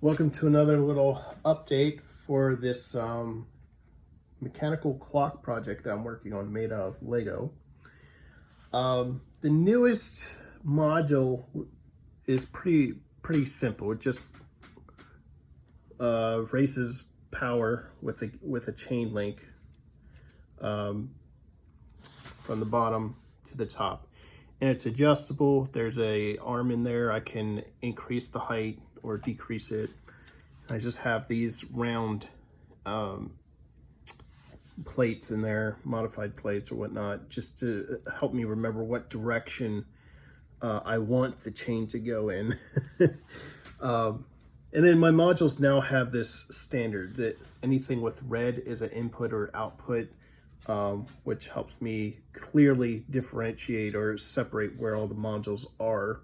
Welcome to another little update for this mechanical clock project that I'm working on made of Lego. The newest module is pretty simple. It just races power with a chain link from the bottom to the top, and it's adjustable. There's a arm in there. I can increase the height or decrease it. I just have these round plates in there, modified plates or whatnot, just to help me remember what direction I want the chain to go in. And then my modules now have this standard that anything with red is an input or output, which helps me clearly differentiate or separate where all the modules are.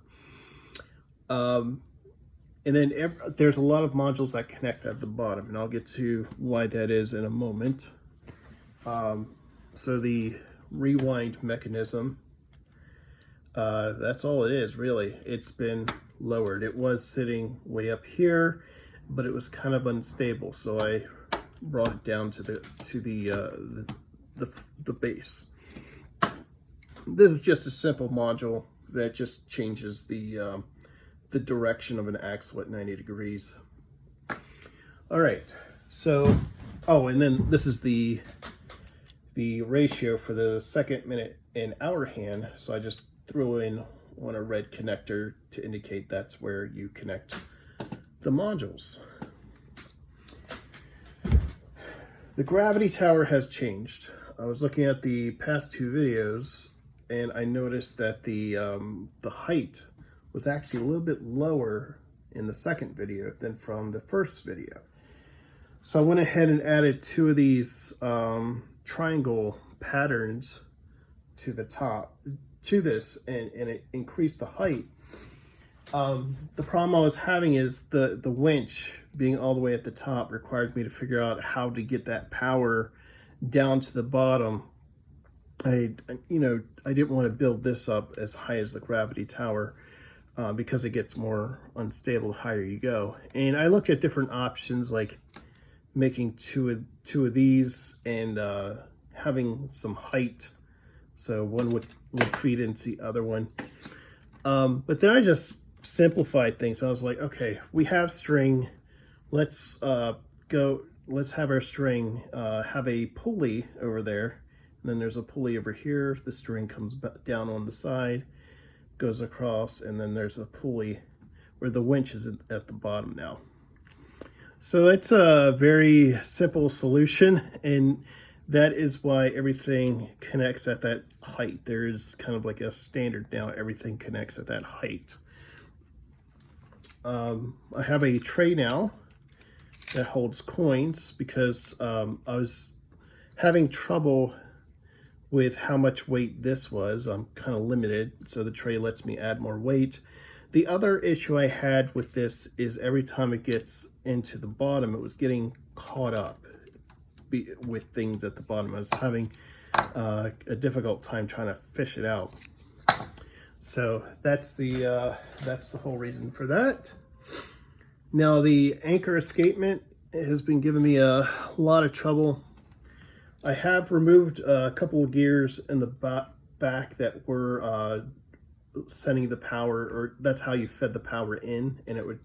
And then there's a lot of modules that connect at the bottom, and I'll get to why that is in a moment. So the rewind mechanism, that's all it is really. It's been lowered. It was sitting way up here, but it was kind of unstable, so I brought it down to the base. This is just a simple module that just changes the direction of an axle at 90 degrees. All right, so, and then this is the ratio for the second, minute, and hour hand. So I just threw in on a red connector to indicate that's where you connect the modules. The gravity tower has changed. I was looking at the past two videos, and I noticed that the height was actually a little bit lower in the second video than from the first video. So I went ahead and added two of these triangle patterns to the top, to this, and it increased the height. The problem I was having is the winch being all the way at the top required me to figure out how to get that power down to the bottom. I didn't want to build this up as high as the gravity tower, because it gets more unstable the higher you go. And I looked at different options, like making two of these and having some height, so one would feed into the other one. But then I just simplified things. I was like, okay, we have string. Let's have our string have a pulley over there. And then there's a pulley over here. The string comes down on the side, goes across, and then there's a pulley where the winch is at the bottom now. So it's a very simple solution, and that is why everything connects at that height. There is kind of like a standard now. Everything connects at that height. I have a tray now that holds coins because I was having trouble with how much weight this was. I'm kind of limited, so the tray lets me add more weight. The other issue I had with this is every time it gets into the bottom, it was getting caught up with things at the bottom. I was having a difficult time trying to fish it out. So that's the whole reason for that. Now the anchor escapement has been giving me a lot of trouble. I have removed a couple of gears in the back that were sending the power, or that's how you fed the power in, and it would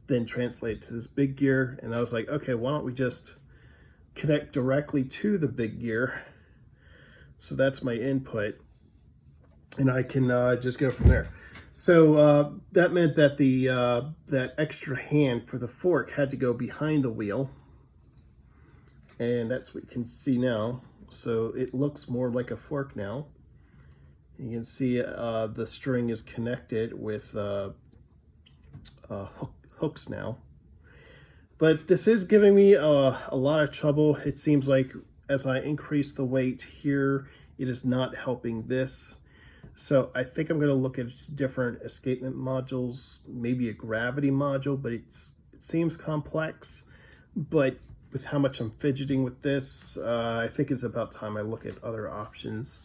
then translate to this big gear. And I was like, okay, why don't we just connect directly to the big gear? So that's my input, and I can just go from there. So that meant that that extra hand for the fork had to go behind the wheel. And that's what you can see now. So it looks more like a fork now. You can see the string is connected with hooks now. But this is giving me a lot of trouble. It seems like as I increase the weight here, it is not helping this. So I think I'm going to look at different escapement modules, maybe a gravity module, but it seems complex. But with how much I'm fidgeting with this, I think it's about time I look at other options.